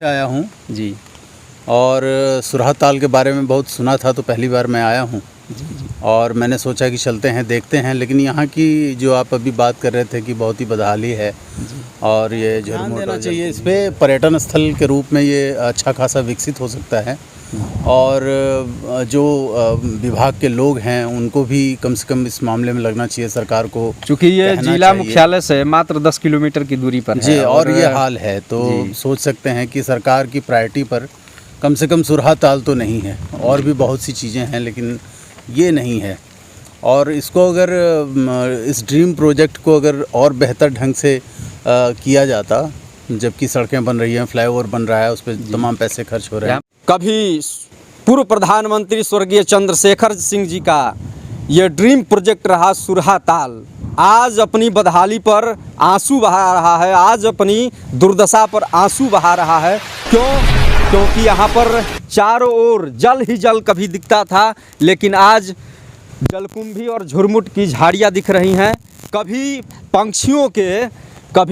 आया हूँ जी और सुरहा ताल के बारे में बहुत सुना था, तो पहली बार मैं आया हूँ और मैंने सोचा कि चलते हैं देखते हैं। लेकिन यहाँ की जो आप अभी बात कर रहे थे कि बहुत ही बदहाली है और ये ध्यान देना चाहिए इस पे। पर्यटन स्थल के रूप में ये अच्छा खासा विकसित हो सकता है और जो विभाग के लोग हैं उनको भी कम से कम इस मामले में लगना चाहिए, सरकार को, चूँकि ये जिला मुख्यालय से मात्र 10 किलोमीटर की दूरी पर जी है और ये हाल है, तो सोच सकते हैं कि सरकार की प्रायोरिटी पर कम से कम सुरहा ताल तो नहीं है। और भी बहुत सी चीज़ें हैं लेकिन ये नहीं है। और इसको अगर इस ड्रीम प्रोजेक्ट को अगर और बेहतर ढंग से किया जाता, जबकि सड़कें बन रही हैं, फ्लाईओवर बन रहा है, उस पर तमाम पैसे खर्च हो रहे हैं। कभी पूर्व प्रधानमंत्री स्वर्गीय चंद्रशेखर सिंह जी का ये ड्रीम प्रोजेक्ट रहा सुरहा ताल, आज अपनी बदहाली पर आंसू बहा रहा है, आज अपनी दुर्दशा पर आंसू बहा रहा है। क्योंकि यहाँ पर चारों ओर जल ही जल कभी दिखता था, लेकिन आज जलकुंभी और झुरमुट की झाड़ियाँ दिख रही हैं। कभी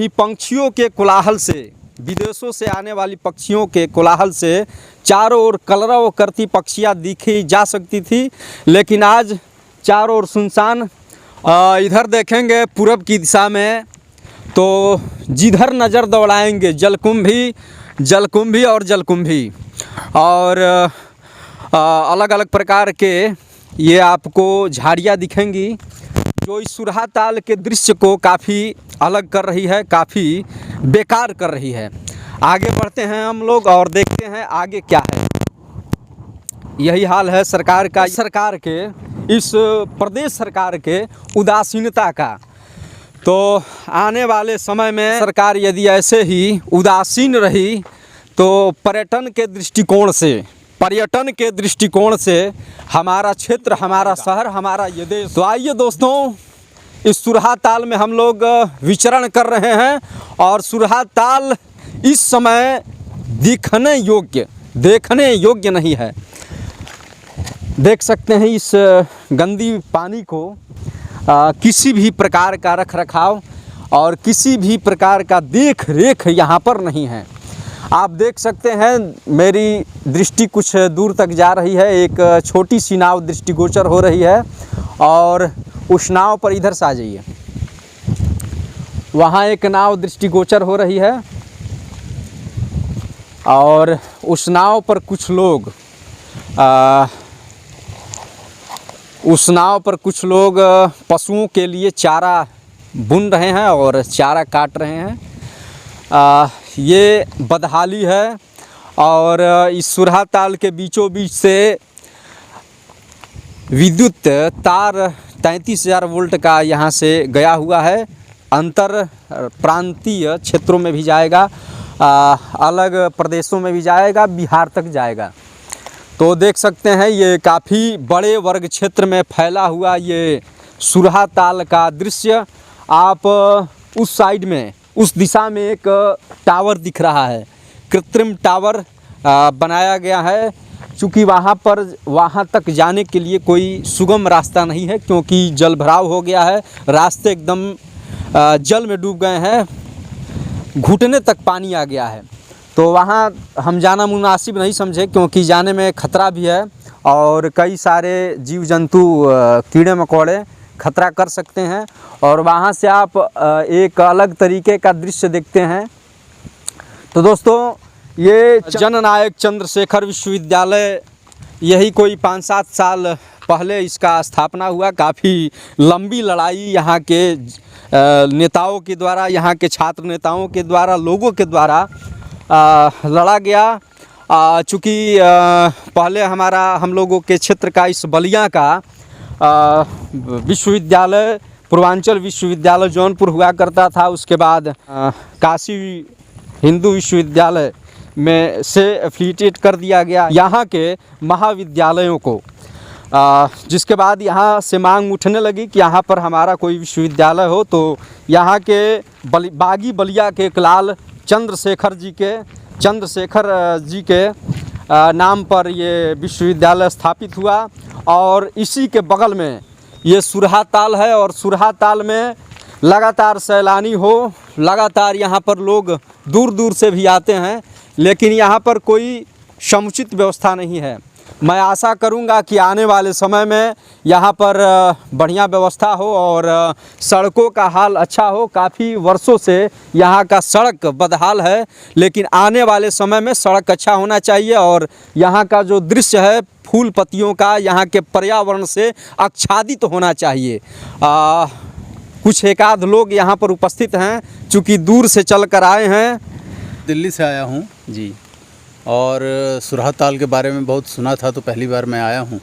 पंछियों के कोलाहल से, विदेशों से आने वाली पक्षियों के कोलाहल से चारों ओर कलरव करती पक्षियाँ दिखी जा सकती थी, लेकिन आज चारों ओर सुनसान। इधर देखेंगे पूरब की दिशा में तो जिधर नज़र दौड़ाएंगे जलकुंभी और अलग अलग प्रकार के ये आपको झाड़ियाँ दिखेंगी, जो इस सुरहा ताल के दृश्य को काफ़ी अलग कर रही है, काफ़ी बेकार कर रही है। आगे बढ़ते हैं हम लोग और देखते हैं आगे क्या है। यही हाल है सरकार के इस प्रदेश सरकार के उदासीनता का। तो आने वाले समय में सरकार यदि ऐसे ही उदासीन रही तो पर्यटन के दृष्टिकोण से हमारा क्षेत्र, हमारा शहर, हमारा ये देश। तो आइए दोस्तों, इस सुरहा ताल में हम लोग विचरण कर रहे हैं और सुरहा ताल इस समय देखने योग्य नहीं है। देख सकते हैं इस गंदी पानी को किसी भी प्रकार का रख रखाव और किसी भी प्रकार का देख रेख यहाँ पर नहीं है। आप देख सकते हैं मेरी दृष्टि कुछ दूर तक जा रही है, एक छोटी सी नाव दृष्टिगोचर हो रही है और उस नाव पर, इधर से आ जाइए, वहाँ एक नाव दृष्टिगोचर हो रही है और उस नाव पर कुछ लोग पशुओं के लिए चारा बुन रहे हैं और चारा काट रहे हैं। ये बदहाली है और इस सुरहा ताल के बीचों बीच से विद्युत तार 33,000 वोल्ट का यहाँ से गया हुआ है। अंतर प्रांतीय क्षेत्रों में भी जाएगा, अलग प्रदेशों में भी जाएगा, बिहार तक जाएगा। तो देख सकते हैं ये काफ़ी बड़े वर्ग क्षेत्र में फैला हुआ ये सुरहा ताल का दृश्य। आप उस साइड में, उस दिशा में एक टावर दिख रहा है, कृत्रिम टावर बनाया गया है। चूँकि वहाँ तक जाने के लिए कोई सुगम रास्ता नहीं है, क्योंकि जल भराव हो गया है, रास्ते एकदम जल में डूब गए हैं, घुटने तक पानी आ गया है। तो वहाँ हम जाना मुनासिब नहीं समझे, क्योंकि जाने में खतरा भी है और कई सारे जीव जंतु, कीड़े मकोड़े खतरा कर सकते हैं। और वहाँ से आप एक अलग तरीके का दृश्य देखते हैं। तो दोस्तों, ये जननायक चंद्रशेखर विश्वविद्यालय, यही कोई 5-7 साल पहले इसका स्थापना हुआ। काफ़ी लंबी लड़ाई यहाँ के नेताओं के द्वारा, यहाँ के छात्र नेताओं के द्वारा, लोगों के द्वारा लड़ा गया। चूँकि पहले हम लोगों के क्षेत्र का, इस बलिया का विश्वविद्यालय, पूर्वांचल विश्वविद्यालय जौनपुर हुआ करता था। उसके बाद काशी हिंदू विश्वविद्यालय में से एफिलिएटेड कर दिया गया यहाँ के महाविद्यालयों को, जिसके बाद यहाँ से मांग उठने लगी कि यहाँ पर हमारा कोई विश्वविद्यालय हो। तो यहाँ के बागी बलिया के लाल चंद्रशेखर जी के नाम पर ये विश्वविद्यालय स्थापित हुआ। और इसी के बगल में ये सुरहा ताल है और सुरहा ताल में लगातार सैलानी लगातार यहाँ पर लोग दूर दूर से भी आते हैं, लेकिन यहाँ पर कोई समुचित व्यवस्था नहीं है। मैं आशा करूँगा कि आने वाले समय में यहाँ पर बढ़िया व्यवस्था हो और सड़कों का हाल अच्छा हो। काफ़ी वर्षों से यहाँ का सड़क बदहाल है, लेकिन आने वाले समय में सड़क अच्छा होना चाहिए और यहाँ का जो दृश्य है फूल पत्तियों का, यहाँ के पर्यावरण से आच्छादित होना चाहिए। कुछ एक आध लोग यहाँ पर उपस्थित हैं, चूँकि दूर से चल कर आए हैं। दिल्ली से आया हूँ जी। और सुरहा ताल के बारे में बहुत सुना था, तो पहली बार मैं आया हूँ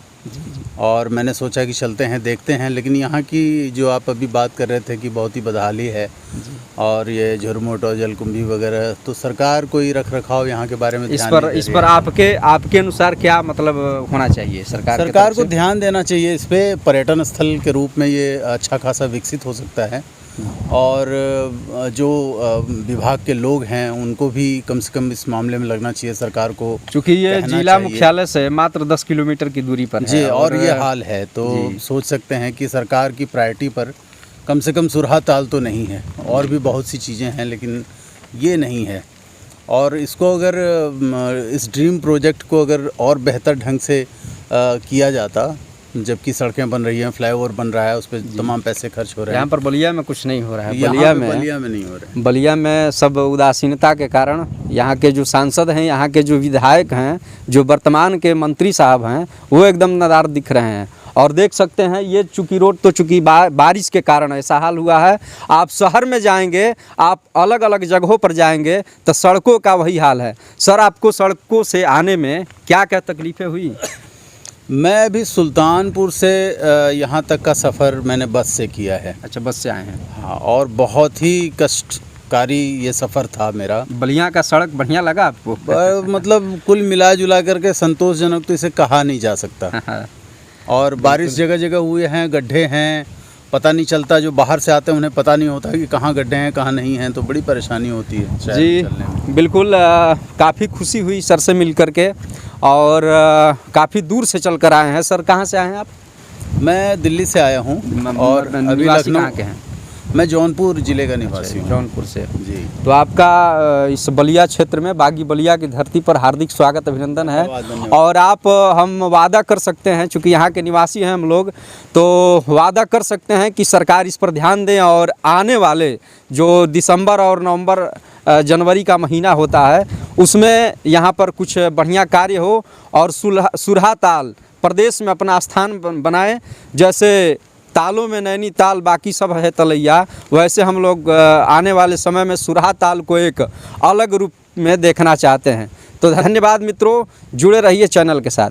और मैंने सोचा कि चलते हैं देखते हैं। लेकिन यहाँ की जो आप अभी बात कर रहे थे कि बहुत ही बदहाली है और ये झुरमुट और जलकुंभी वगैरह, तो सरकार कोई रख रखाव यहाँ के बारे में इस पर आपके अनुसार क्या मतलब होना चाहिए? सरकार को ध्यान देना चाहिए इस पे। पर्यटन स्थल के रूप में ये अच्छा खासा विकसित हो सकता है और जो विभाग के लोग हैं उनको भी कम से कम इस मामले में लगना चाहिए। सरकार को, क्योंकि ये जिला मुख्यालय से मात्र 10 किलोमीटर की दूरी पर है जी, और ये हाल है, तो सोच सकते हैं कि सरकार की प्रायोरिटी पर कम से कम सुरहा ताल तो नहीं है। और भी बहुत सी चीज़ें हैं लेकिन ये नहीं है। और इसको अगर इस ड्रीम प्रोजेक्ट को अगर और बेहतर ढंग से किया जाता, जबकि सड़कें बन रही हैं, फ्लाईओवर बन रहा है, उस पर तमाम पैसे खर्च हो रहे हैं। यहाँ पर बलिया में कुछ नहीं हो रहा है। बलिया में नहीं हो रहा है। बलिया में सब उदासीनता के कारण यहाँ के जो सांसद हैं, यहाँ के जो विधायक हैं, जो वर्तमान के मंत्री साहब हैं, वो एकदम नदार दिख रहे हैं। और देख सकते हैं ये चूँकि रोड तो चूँकि बारिश के कारण ऐसा हाल हुआ है। आप शहर में जाएंगे, आप अलग अलग जगहों पर जाएंगे तो सड़कों का वही हाल है। सर, आपको सड़कों से आने में क्या क्या तकलीफ़ें हुई? मैं अभी सुल्तानपुर से यहाँ तक का सफ़र मैंने बस से किया है। अच्छा, बस से आए हैं? हाँ, और बहुत ही कष्टकारी ये सफ़र था मेरा। बलिया का सड़क बढ़िया लगा आपको? मतलब कुल मिला जुला करके संतोषजनक तो इसे कहा नहीं जा सकता। और बारिश जगह जगह हुए हैं, गड्ढे हैं, पता नहीं चलता। जो बाहर से आते हैं उन्हें पता नहीं होता कि कहाँ गड्ढे हैं कहाँ नहीं हैं, तो बड़ी परेशानी होती है जी। बिल्कुल, काफ़ी खुशी हुई सर से मिल कर के और काफ़ी दूर से चल कर आए हैं। सर, कहाँ से आए हैं आप? मैं दिल्ली से आया हूँ और अभी लखनऊ के हैं। मैं जौनपुर ज़िले का निवासी हूँ। जौनपुर से जी। तो आपका इस बलिया क्षेत्र में, बागी बलिया की धरती पर हार्दिक स्वागत, अभिनंदन है। और आप, हम वादा कर सकते हैं, चूँकि यहाँ के निवासी हैं हम लोग, तो वादा कर सकते हैं कि सरकार इस पर ध्यान दें और आने वाले जो दिसंबर और नवंबर जनवरी का महीना होता है उसमें यहाँ पर कुछ बढ़िया कार्य हो और सुरहा ताल प्रदेश में अपना स्थान बनाए। जैसे तालों में नैनीताल बाकी सब है तलैया, वैसे हम लोग आने वाले समय में सुरहा ताल को एक अलग रूप में देखना चाहते हैं। तो धन्यवाद मित्रों, जुड़े रहिए चैनल के साथ।